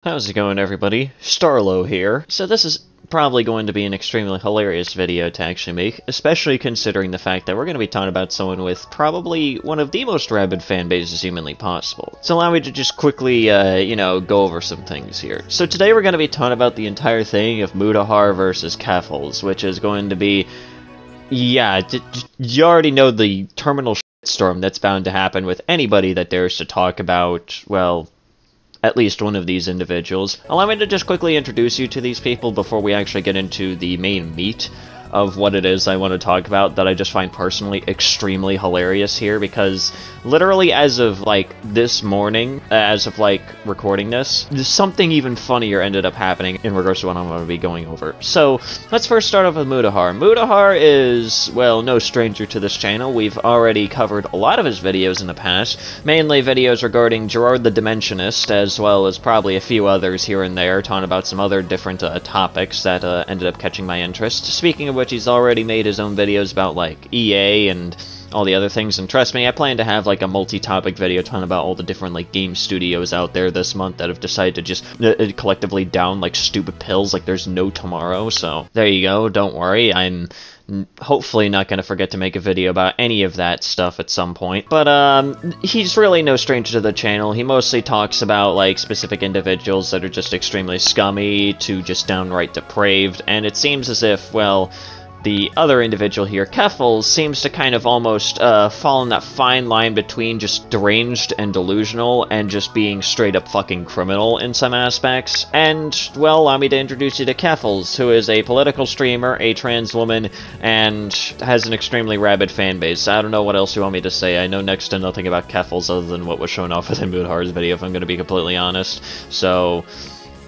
How's it going, everybody? Starlo here. So this is probably going to be an extremely hilarious video to actually make, especially considering the fact that we're going to be talking about someone with probably one of the most rabid fan bases humanly possible. So allow me to just quickly, go over some things here. So today we're going to be talking about the entire thing of Mutahar versus Keffals, which is going to be, you already know the terminal shitstorm that's bound to happen with anybody that dares to talk about, well, at least one of these individuals. Allow me to just quickly introduce you to these people before we actually get into the main meat of what it is I want to talk about that I just find personally extremely hilarious here, because literally as of, this morning, as of, recording this, something even funnier ended up happening in regards to what I'm going to be going over. So, let's first start off with Mutahar. Mutahar is, well, no stranger to this channel. We've already covered a lot of his videos in the past, mainly videos regarding Gerard the Dimensionist, as well as probably a few others here and there, talking about some other different topics that ended up catching my interest. Speaking of which, he's already made his own videos about, EA and all the other things, and trust me, I plan to have, a multi-topic video talking about all the different, game studios out there this month that have decided to just collectively down, stupid pills like there's no tomorrow, so there you go, don't worry, I'm hopefully not going to forget to make a video about any of that stuff at some point. But, he's really no stranger to the channel. He mostly talks about, specific individuals that are just extremely scummy to just downright depraved, and it seems as if, well, the other individual here, Keffals, seems to kind of almost fall in that fine line between just deranged and delusional and just being straight up fucking criminal in some aspects. And, well, allow me to introduce you to Keffals, who is a political streamer, a trans woman, and has an extremely rabid fan base. I don't know what else you want me to say. I know next to nothing about Keffals other than what was shown off within Mutahar's video, if I'm going to be completely honest. So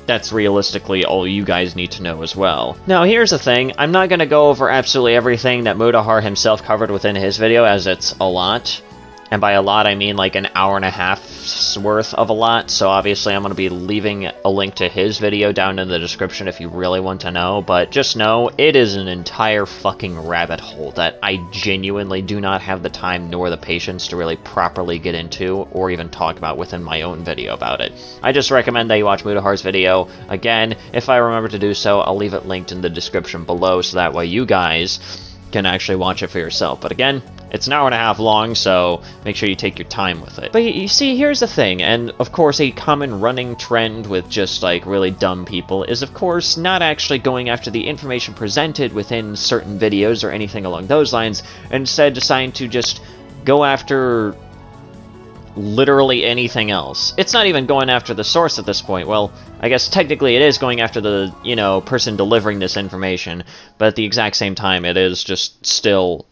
that's realistically all you guys need to know as well. Now, here's the thing. I'm not going to go over absolutely everything that Mutahar himself covered within his video, as it's a lot. And by a lot, I mean an hour and a half's worth of a lot, so obviously I'm going to be leaving a link to his video down in the description if you really want to know, but just know, it is an entire fucking rabbit hole that I genuinely do not have the time nor the patience to really properly get into, or even talk about within my own video about it. I just recommend that you watch Mutahar's video. Again, if I remember to do so, I'll leave it linked in the description below, so that way you guys can actually watch it for yourself. But again, it's an hour and a half long, so make sure you take your time with it. But you see, here's the thing, and of course a common running trend with just, really dumb people is, of course, not actually going after the information presented within certain videos or anything along those lines, instead deciding to just go after literally anything else. It's not even going after the source at this point. Well, I guess technically it is going after the, person delivering this information, but at the exact same time, it is just still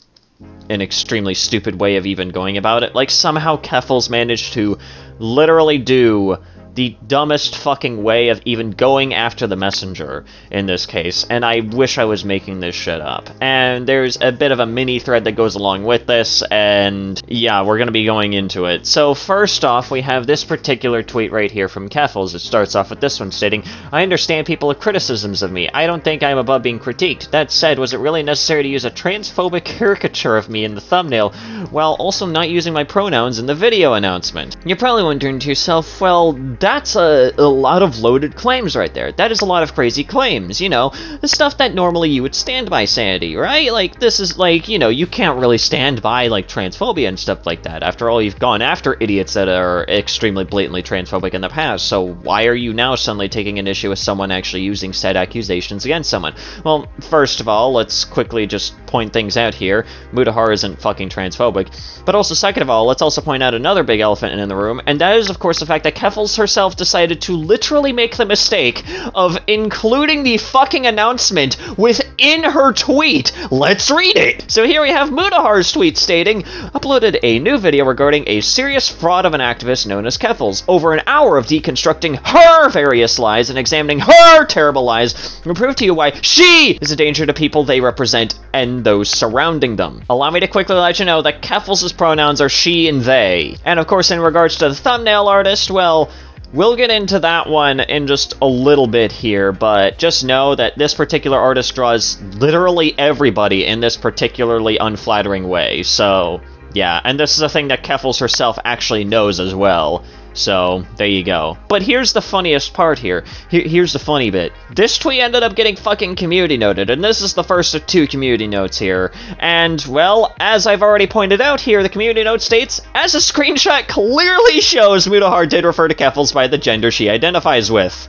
an extremely stupid way of even going about it. Somehow Keffals managed to literally do the dumbest fucking way of even going after the messenger in this case, and I wish I was making this shit up. And there's a bit of a mini thread that goes along with this, and yeah, we're gonna be going into it. So first off, we have this particular tweet right here from Keffals. It starts off with this one stating, "I understand people have criticisms of me. I don't think I'm above being critiqued. That said, was it really necessary to use a transphobic caricature of me in the thumbnail, while also not using my pronouns in the video announcement?" You're probably wondering to yourself, well, that's a lot of loaded claims right there. That is a lot of crazy claims, the stuff that normally you would stand by, Sanity, right? This is you can't really stand by, transphobia and stuff like that. After all, you've gone after idiots that are extremely blatantly transphobic in the past, so why are you now suddenly taking an issue with someone actually using said accusations against someone? Well, first of all, let's quickly just point things out here. Mutahar isn't fucking transphobic. But also, second of all, let's also point out another big elephant in the room, and that is, of course, the fact that Keffals herself decided to literally make the mistake of including the fucking announcement within her tweet. Let's read it! So here we have Mutahar's tweet stating, "Uploaded a new video regarding a serious fraud of an activist known as Keffals. Over an hour of deconstructing her various lies and examining her terrible lies will prove to you why she is a danger to people they represent and those surrounding them." Allow me to quickly let you know that Keffals' pronouns are she and they. And of course, in regards to the thumbnail artist, well, we'll get into that one in just a little bit here, but just know that this particular artist draws literally everybody in this particularly unflattering way, so yeah, and this is a thing that Keffals herself actually knows as well. So, there you go. But here's the funniest part here. Here's the funny bit. This tweet ended up getting fucking community noted, and this is the first of 2 community notes here. And, well, as I've already pointed out here, the community note states, as a screenshot clearly shows, Mutahar did refer to Keffals by the gender she identifies with.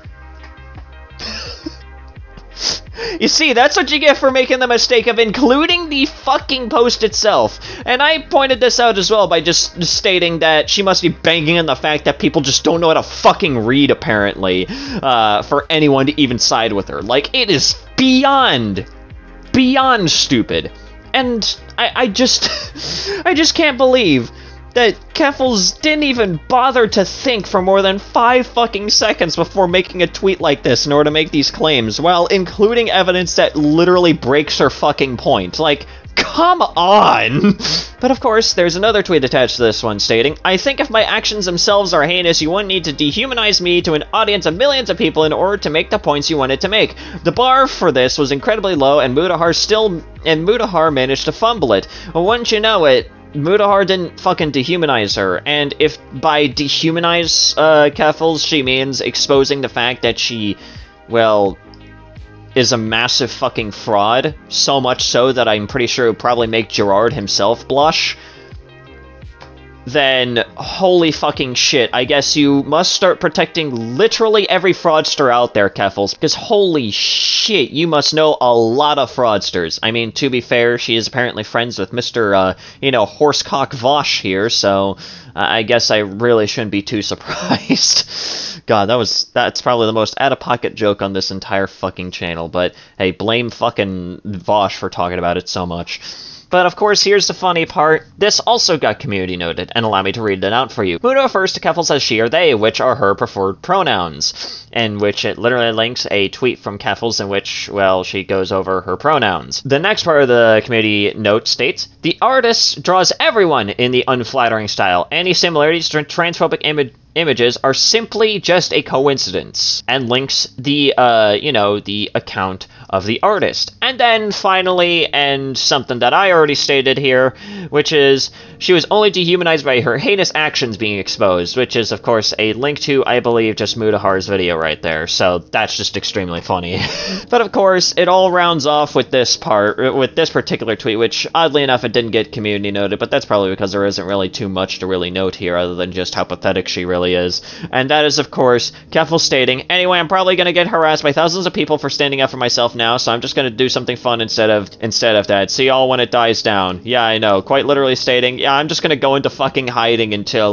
You see, that's what you get for making the mistake of including the fucking post itself. And I pointed this out as well by just stating that she must be banking on the fact that people just don't know how to fucking read, apparently, for anyone to even side with her. Like, it is beyond stupid. And I just can't believe that Keffals didn't even bother to think for more than 5 fucking seconds before making a tweet like this in order to make these claims, while including evidence that literally breaks her fucking point. Like, come on! But of course, there's another tweet attached to this one stating, I think if my actions themselves are heinous, you wouldn't need to dehumanize me to an audience of millions of people in order to make the points you wanted to make. The bar for this was incredibly low, and Mutahar managed to fumble it. Well, wouldn't you know it, Mutahar didn't fucking dehumanize her, and if by dehumanize Keffals she means exposing the fact that she, well, is a massive fucking fraud, so much so that I'm pretty sure it would probably make Gerard himself blush, then holy fucking shit, I guess you must start protecting literally every fraudster out there, Keffals, because holy shit, you must know a lot of fraudsters. I mean, to be fair, she is apparently friends with Mr., Horsecock Vosh here, so I guess I really shouldn't be too surprised. God, that's probably the most out-of-pocket joke on this entire fucking channel, but hey, blame fucking Vosh for talking about it so much. But of course, here's the funny part. This also got community noted, and allow me to read it out for you. Muta refers to Keffals as she or they, which are her preferred pronouns, in which it literally links a tweet from Keffals in which, well, she goes over her pronouns. The next part of the community note states, the artist draws everyone in the unflattering style. Any similarities to transphobic images are simply just a coincidence, and links the, the account of the artist. And then finally, and something that I already stated here, which is, she was only dehumanized by her heinous actions being exposed, which is, of course, a link to, I believe, just Mutahar's video right there, so that's just extremely funny. But of course, it all rounds off with this part, with this particular tweet, which, oddly enough, it didn't get community noted, but that's probably because there isn't really too much to really note here, other than just how pathetic she really is. And that is, of course, Keffals stating, anyway, I'm probably gonna get harassed by thousands of people for standing up for myself now, so I'm just gonna do something fun instead of that. See y'all when it dies down. Yeah, I know. Quite literally stating, yeah, I'm just gonna go into fucking hiding until,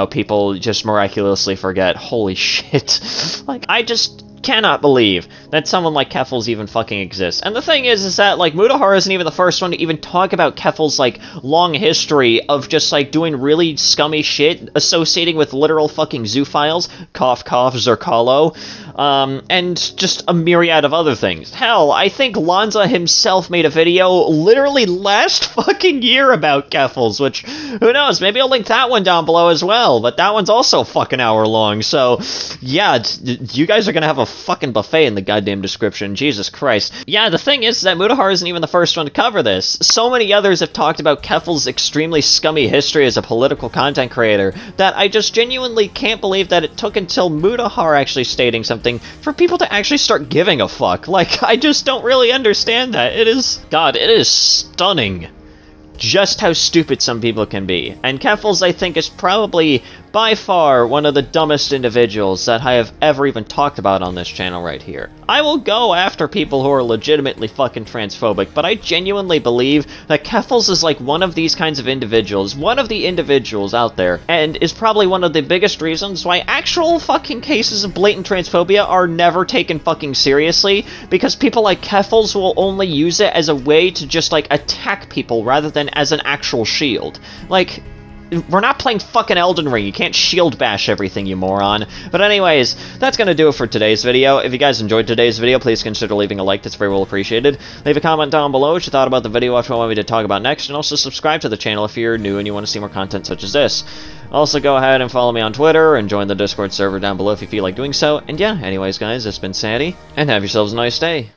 people just miraculously forget. Holy shit. Like, I just cannot believe that someone like Keffals even fucking exists. And the thing is that, like, Mutahar isn't even the first one to even talk about Keffals' like, long history of just, like, doing really scummy shit, associating with literal fucking zoophiles, cough cough, Zerkalo, and just a myriad of other things. Hell, I think Lanza himself made a video literally last fucking year about Keffals, which, who knows, maybe I'll link that one down below as well, but that one's also fucking hour long, so, yeah, you guys are gonna have a fucking buffet in the goddamn description, Jesus Christ. Yeah, the thing is that Mutahar isn't even the first one to cover this. So many others have talked about Keffals' extremely scummy history as a political content creator that I just genuinely can't believe that it took until Mutahar actually stating something for people to actually start giving a fuck. Like, I just don't really understand that. It is stunning just how stupid some people can be. And Keffals, I think, is probably by far one of the dumbest individuals that I have ever even talked about on this channel right here. I will go after people who are legitimately fucking transphobic, but I genuinely believe that Keffals is like one of these kinds of individuals, one of the individuals out there, and is probably one of the biggest reasons why actual fucking cases of blatant transphobia are never taken fucking seriously, because people like Keffals will only use it as a way to just, like, attack people rather than as an actual shield. Like, we're not playing fucking Elden Ring. You can't shield bash everything, you moron. But anyways, that's gonna do it for today's video. If you guys enjoyed today's video, please consider leaving a like. That's very well appreciated. Leave a comment down below what you thought about the video, what you want me to talk about next, and also subscribe to the channel if you're new and you want to see more content such as this. Also, go ahead and follow me on Twitter and join the Discord server down below if you feel like doing so. And yeah, anyways, guys, it's been Sandy, and have yourselves a nice day.